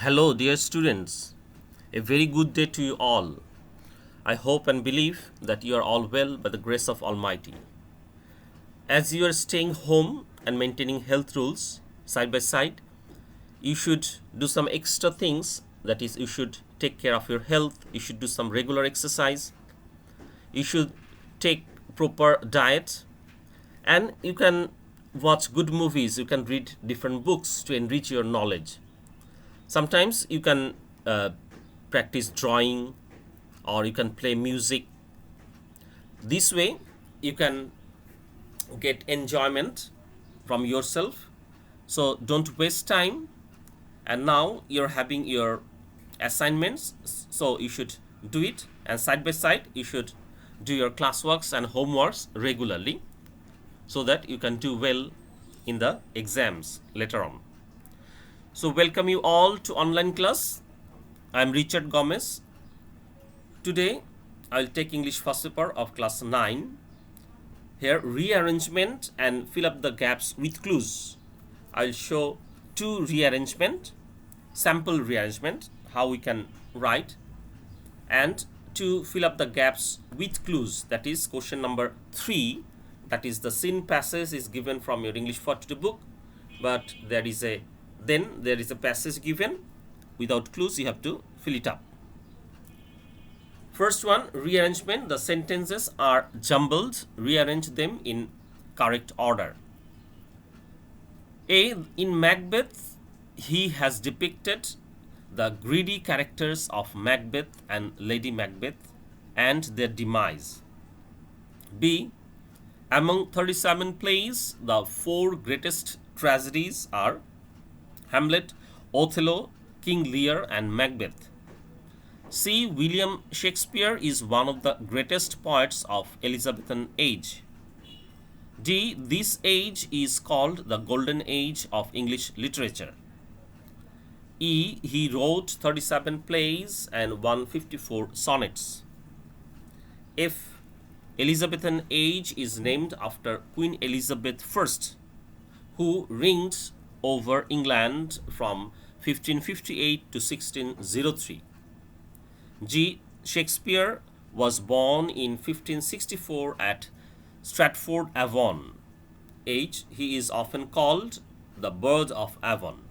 Hello, dear students. A very good day to you all. I hope and believe that you are all well by the grace of Almighty. As you are staying home and maintaining health rules side by side, you should do some extra things. That is, you should take care of your health, you should do some regular exercise, you should take proper diet, and you can watch good movies, you can read different books to enrich your knowledge. Sometimes you can practice drawing or you can play music. This way, you can get enjoyment from yourself. So don't waste time. And now you're having your assignments, so you should do it. And side by side, you should do your classworks and homeworks regularly so that you can do well in the exams later on. So welcome you all to online class. I am Richard Gomez. Today I will take English first paper of class 9. Here, rearrangement and fill up the gaps with clues. I will show two rearrangement, sample rearrangement, how we can write, and to fill up the gaps with clues. That is question number 3. That is the scene passage is given from your English for today book, but there is a passage given without clues. You have to fill it up. First one, rearrangement. The sentences are jumbled. Rearrange them in correct order. A. In Macbeth, he has depicted the greedy characters of Macbeth and Lady Macbeth and their demise. B. Among 37 plays, the 4 greatest tragedies are Hamlet, Othello, King Lear, and Macbeth. C. William Shakespeare is one of the greatest poets of Elizabethan age. D. This age is called the Golden Age of English literature. E. He wrote 37 plays and 154 sonnets. F. Elizabethan age is named after Queen Elizabeth I, who reigned over England from 1558 to 1603. G. Shakespeare was born in 1564 at Stratford-Avon. H. He is often called the Bird of Avon.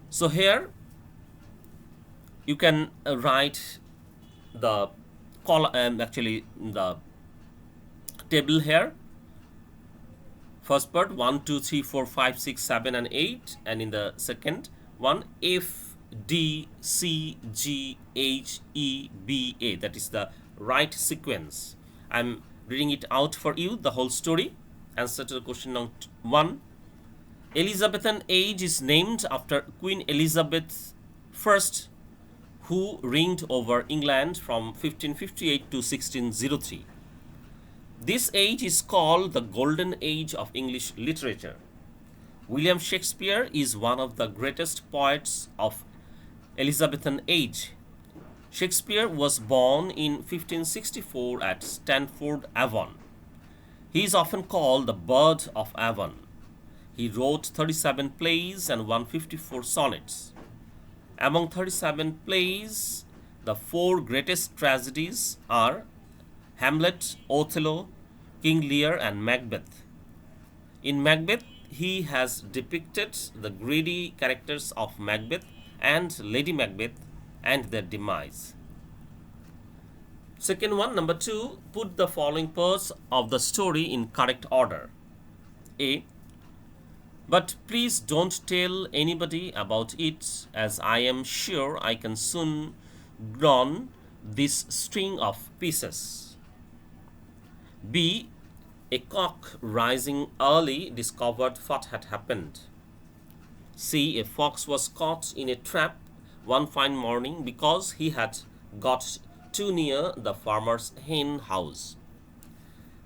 So here you can write the the table here. First part 1, 2, 3, 4, 5, 6, 7, and 8, and in the second one F, D, C, G, H, E, B, A. That is the right sequence. I'm reading it out for you, the whole story. Answer to the question number 1. Elizabethan age is named after Queen Elizabeth I, who reigned over England from 1558 to 1603. This age is called the Golden Age of English literature. William Shakespeare is one of the greatest poets of Elizabethan age. Shakespeare was born in 1564 at Stratford-Avon. He is often called the Bird of Avon. He wrote 37 plays and 154 sonnets. Among 37 plays, the 4 greatest tragedies are Hamlet, Othello, King Lear, and Macbeth. In Macbeth, he has depicted the greedy characters of Macbeth and Lady Macbeth and their demise. Second one, number 2, put the following parts of the story in correct order. A. But please don't tell anybody about it, as I am sure I can soon gnaw this string of pieces. B. A cock rising early discovered what had happened. C. A fox was caught in a trap one fine morning because he had got too near the farmer's hen house.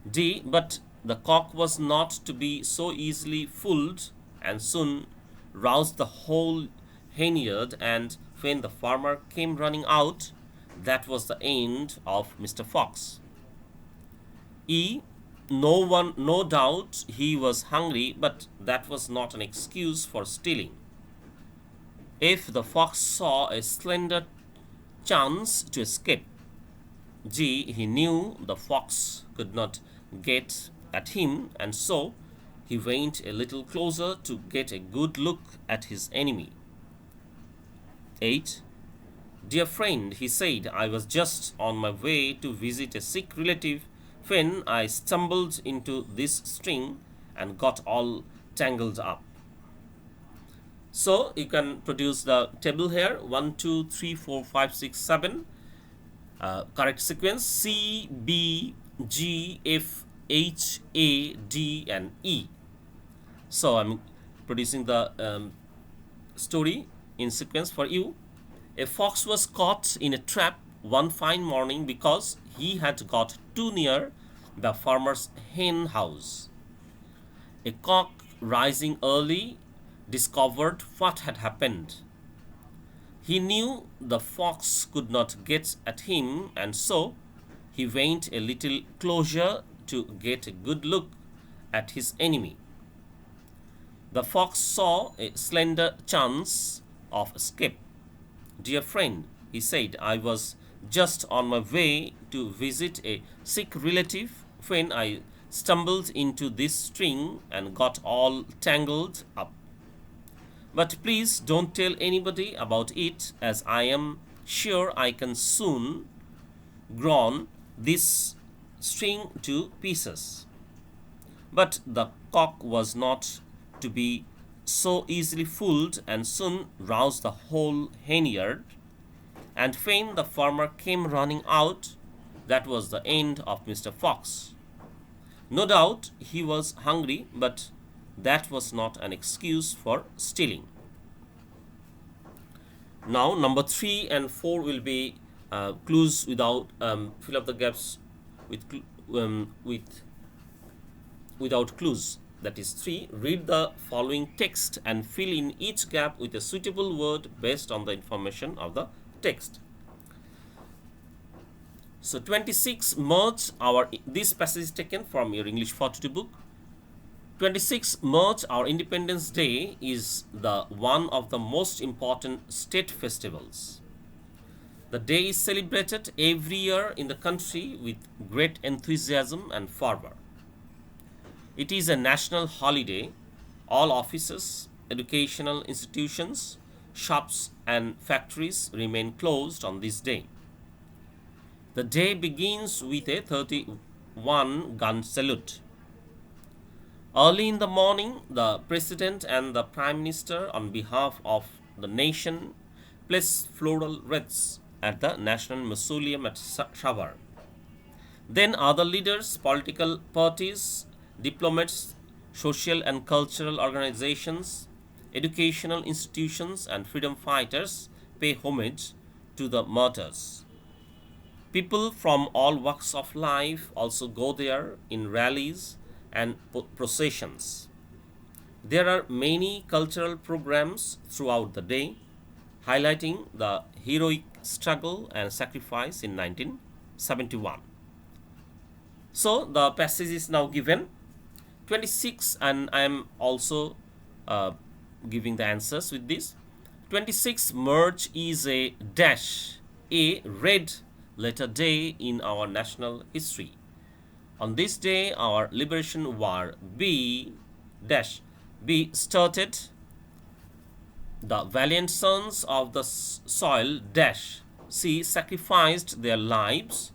D. But the cock was not to be so easily fooled and soon roused the whole henyard, and when the farmer came running out, that was the end of Mr. Fox. E. No doubt he was hungry, but that was not an excuse for stealing. F. The fox saw a slender chance to escape. G. He knew the fox could not get at him, and so he went a little closer to get a good look at his enemy. 8. Dear friend, he said, I was just on my way to visit a sick relative when I stumbled into this string and got all tangled up. So you can produce the table here 1, 2, 3, 4, 5, 6, 7. Correct sequence C, B, G, F, H, A, D, and E. So I'm producing the story in sequence for you. A fox was caught in a trap one fine morning because he had got too near the farmer's hen house. A cock, rising early, discovered what had happened. He knew the fox could not get at him, and so he went a little closer to get a good look at his enemy. The fox saw a slender chance of escape. Dear friend, he said, I was just on my way to visit a sick relative when I stumbled into this string and got all tangled up. But please don't tell anybody about it, as I am sure I can soon groan this string to pieces. But the cock was not to be so easily fooled, and soon roused the whole henyard. And when the farmer came running out, that was the end of Mr. Fox. No doubt he was hungry, but that was not an excuse for stealing. Now number 3 and 4 will be clues without fill up the gaps with without clues. That is 3. Read the following text and fill in each gap with a suitable word based on the information of the text. So 26, merge our, this passage is taken from your English 42 book. 26, merge our Independence Day is the one of the most important state festivals. The day is celebrated every year in the country with great enthusiasm and fervor. It is a national holiday. All offices, educational institutions, shops, and factories remain closed on this day. The day begins with a 31 gun salute. Early in the morning, the President and the Prime Minister, on behalf of the nation, place floral wreaths at the National Mausoleum at Savar. Then other leaders, political parties, diplomats, social and cultural organizations, educational institutions, and freedom fighters pay homage to the martyrs. People from all walks of life also go there in rallies and processions. There are many cultural programs throughout the day highlighting the heroic struggle and sacrifice in 1971. So the passage is now given 26, and I am also giving the answers with this. 26, merge is a dash, a red letter day in our national history. On this day, our liberation war, B dash, B started. The valiant sons of the soil, dash, C sacrificed their lives.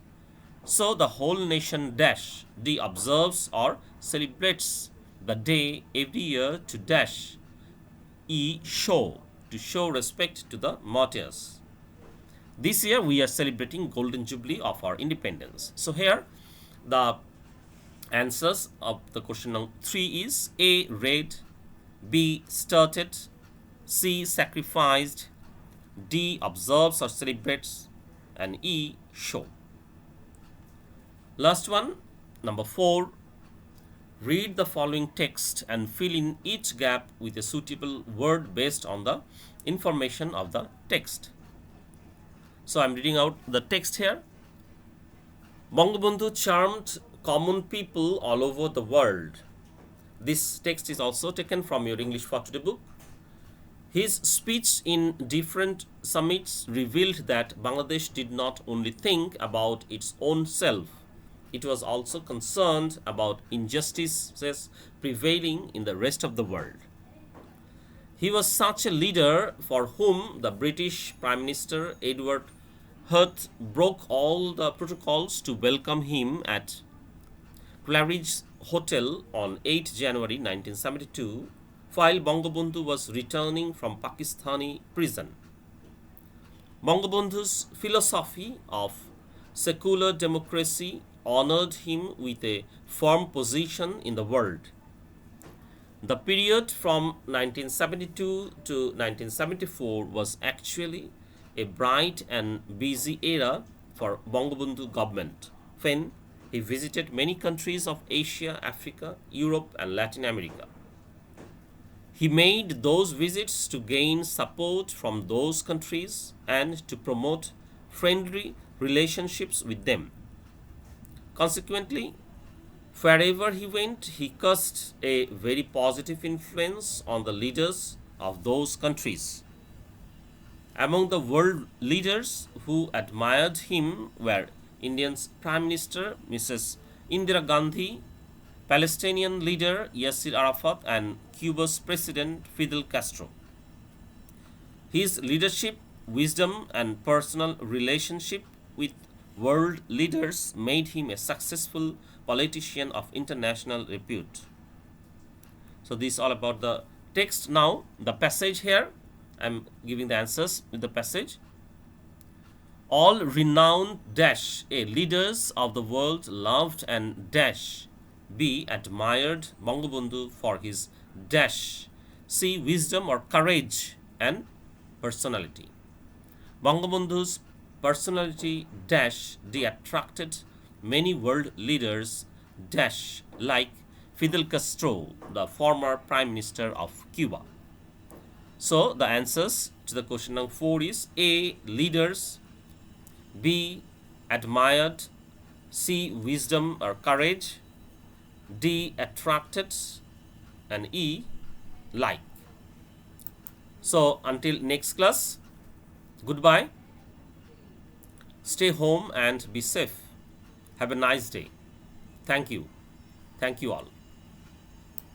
So the whole nation, dash, D observes or celebrates the day every year to dash, E show, to show respect to the martyrs. This year we are celebrating Golden Jubilee of our independence. So here the answers of the question number 3 is A read, B started, C sacrificed, D observes or celebrates, and E show. Last one, number 4. Read the following text and fill in each gap with a suitable word based on the information of the text. So I'm reading out the text here. Bangabandhu charmed common people all over the world. This text is also taken from your English 42 book. His speech in different summits revealed that Bangladesh did not only think about its own self, it was also concerned about injustices prevailing in the rest of the world. He was such a leader for whom the British Prime Minister Edward Heath broke all the protocols to welcome him at Claridge's Hotel on 8 January 1972 while Bangabandhu was returning from Pakistani prison. Bangabandhu's philosophy of secular democracy honored him with a firm position in the world. The period from 1972 to 1974 was actually a bright and busy era for Bangabandhu government when he visited many countries of Asia, Africa, Europe and Latin America. He made those visits to gain support from those countries and to promote friendly relationships with them. Consequently, wherever he went, he cast a very positive influence on the leaders of those countries. Among the world leaders who admired him were India's Prime Minister Mrs. Indira Gandhi, Palestinian leader Yasser Arafat, and Cuba's President Fidel Castro. His leadership, wisdom, and personal relationship with world leaders made him a successful politician of international repute. So, this is all about the text. Now, the passage here, I am giving the answers with the passage. All renowned dash A leaders of the world loved and dash B admired Bangabandhu for his dash C wisdom or courage and personality. Bangabandhu's personality dash D attracted many world leaders dash like Fidel Castro, the former Prime Minister of Cuba. So the answers to the question number 4 is A leaders, B admired, C wisdom or courage, D attracted, and E like. So until next class, goodbye. Stay home and be safe. Have a nice day. Thank you. Thank you all.